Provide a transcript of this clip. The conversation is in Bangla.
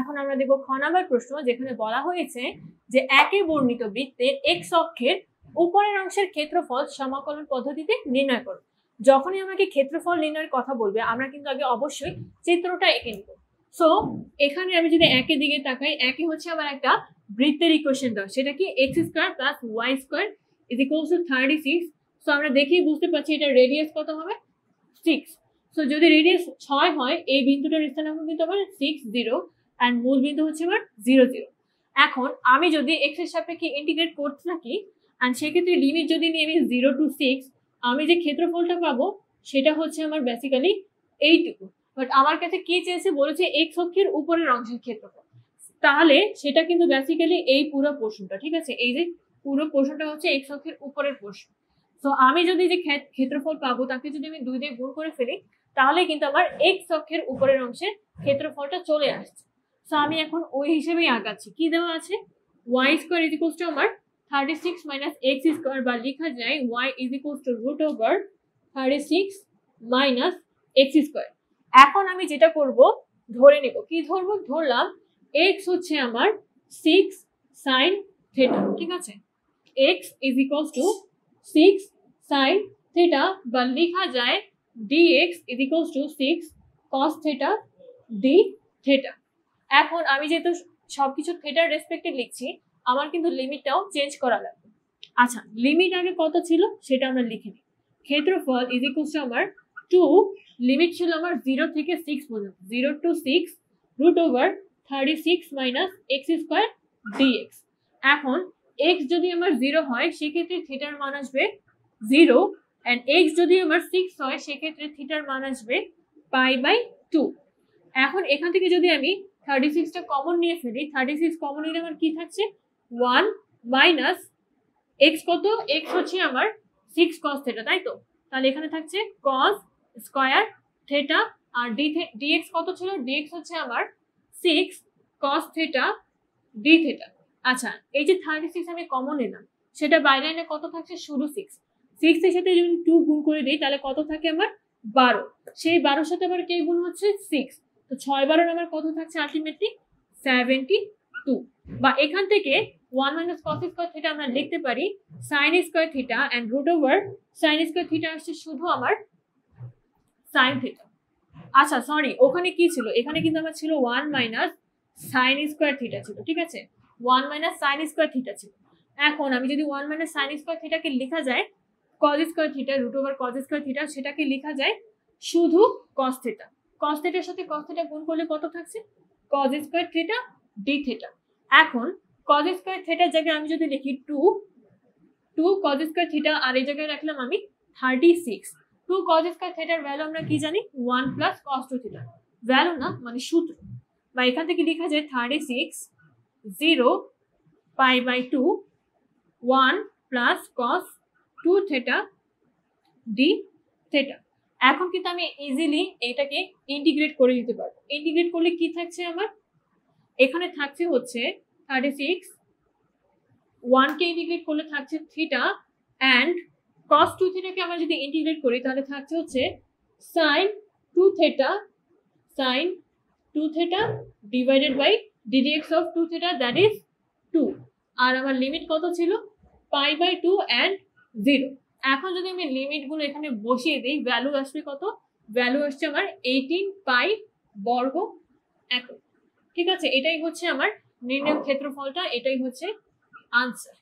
এখন আমরা দেখব খ নাম্বার প্রশ্ন, যেখানে বলা হয়েছে যে একে বর্ণিত বৃত্তের এক্স অক্ষের উপরের অংশের ক্ষেত্রফল সমাকলন পদ্ধতিতে নির্ণয় করো। যখনই আমাকে ক্ষেত্রফল নির্ণয়ের কথা বলবে আমরা কিন্তু আগে অবশ্যই চিত্রটা এঁকে নিব। সো এখানে আমি যদি একের দিকে তাকাই, একে হচ্ছে আমার একটা বৃত্তের ইকুয়েশন দাও, সেটা কি x square plus y square is equals to 36। So আমরা দেখেই বুঝতে পারছি এটা রেডিয়াস কত হবে 6। সো যদি রেডিয়াস 6 হয় এই বিন্দুটার স্থানাঙ্ক কিন্তু আমার 6 0 এন্ড মূল বিন্দু হচ্ছে আমার 0 0। এখন আমি যদি এক্স এর সাপেক্ষে ইন্টিগ্রেট করতে থাকি এন্ড সেক্ষেত্রে লিমিট যদি নিই আমি 0 to 6, আমি যে ক্ষেত্রফলটা পাবো সেটা হচ্ছে আমার বেসিক্যালি এইটুকু। বাট আমার কাছে কি চেয়েছে, বলেছে এক্স অক্ষের উপরের অংশের ক্ষেত্রফল, তাহলে সেটা কিন্তু বেসিক্যালি এই পুরো পোর্শনটা, ঠিক আছে, এই যে পুরো পোর্শনটা হচ্ছে এক্স অক্ষের উপরের পোর্শন। সো আমি যদি যে ক্ষেত্রফল পাবো তাকে যদি আমি 2 দিয়ে গুণ করে ফেলি তাহলে কিন্তু আমার এক্স অক্ষের উপরের অংশের ক্ষেত্রফলটা চলে আসছে। সো আমি এখন ওই হিসেবেই আগাচ্ছি। কি দেওয়া আছে, y square is equals to আমার 36 মাইনাস এক্স স্কোয়ার, বা লেখা যায় y is equals to root over 36 minus x square. এখন আমি যেটা করব ধরে নেব, কি ধরবো, ধরলাম এক্স হচ্ছে আমার 6 সাইন থিটা, ঠিক আছে, x is equals two 6 sine theta, বা লেখা যায় dx is equals to 6 cos theta d theta। এখন আমি যেহেতু সবকিছু থিটার রেসপেক্টে লিখছি আমার কিন্তু লিমিটটাও চেঞ্জ করা লাগবে। আচ্ছা, লিমিট আগে কত ছিল সেটা আমরা লিখে নিই। ক্ষেত্রফল ইজ ইকুয়ালস টু আমার 2, লিমিট ছিল আমার 0 থেকে 6 পর্যন্ত, 0 to 6 root over 36 minus x square dx। এখন x যদি আমার 0 হয় সেক্ষেত্রে থিটার মান আসবে 0, and x যদি আমার 6 হয় সেক্ষেত্রে থিটার মান আসবে π/2। এখন এখান থেকে যদি আমি 36টা কমন নিয়ে ফেলি, 36 কমন নিলে আমার কি থাকছে 1 মাইনাস x, কত x হচ্ছে আমার 6 cos থিটা, তাই তো, তাহলে এখানে থাকছে cos স্কয়ার থিটা, আর dx কত ছিল, dx হচ্ছে আমার 6 cos থিটা d থিটা। আচ্ছা, এই যে 36 আমি কমন নিলাম সেটা বাইরে এনে কত থাকছে, শুধু 6 এর সাথে যদি 2 গুণ করে দিই তাহলে কত থাকে আমার 12, সেই 12 সাথে আবার কে গুণ হচ্ছে 6, তো 6 12 আমার কত থাকছে আলটিমেটলি 72। বা এখান থেকে 1 মাইনাস cos স্কয়ার থিটা আমরা লিখতে পারি sin square theta and root over sin square theta আসছে শুধু আমার sin থিটা। আচ্ছা সরি, ওখানে কি ছিল, এখানে কিন্তু আমার ছিল 1 মাইনাস sin স্কয়ার থিটা ছিল, ঠিক আছে, 1 মাইনাস sin স্কয়ার থিটা ছিল। এখন আমি যদি 1 মাইনাস sin স্কয়ার থিটাকে লেখা যায় cos square theta root over cos square theta, সেটাকে লেখা যায় শুধু cos থিটা। cos থিটার সাথে cos থিটা গুণ করলে কত থাকছে cos square theta d theta. এখন cos স্কয়ার থিটার জায়গায় আমি যদি লিখি 2 cos স্কয়ার থিটা, আর এই জায়গায় রাখলাম আমি 36। 2 cos স্কয়ার থিটার ভ্যালু আমরা কি জানি 1 প্লাস cos 2 থিটা, ভ্যালু না মানে সূত্র, বা এখান থেকে লেখা যায় 36 0 π/2 1 plus cos 2 theta d theta. এখন কিন্তু আমি ইজিলি এটাকে ইন্টিগ্রেট করে দিতে পারবো। ইন্টিগ্রেট করলে কি থাকছে আমার, এখানে থাকছে হচ্ছে 36, 1 কে ইন্টিগ্রেট করলে থাকছে থিটা, এন্ড cos 2 থিটাকে আমরা যদি ইন্টিগ্রেট করি তাহলে থাকছে হচ্ছে sin 2 theta divided by ddx of 2 theta, that is 2, আর আমার লিমিট কত ছিল π/2 এন্ড 0। এখন যদি আমি লিমিট গুলো এখানে বসিয়ে দিই ভ্যালু আসবে কত, ভ্যালু আসছে আমার 18 পাই বর্গ একক, ঠিক আছে, এটাই হচ্ছে আমার নির্ণয় ক্ষেত্রফলটা, এটাই হচ্ছে আনসার।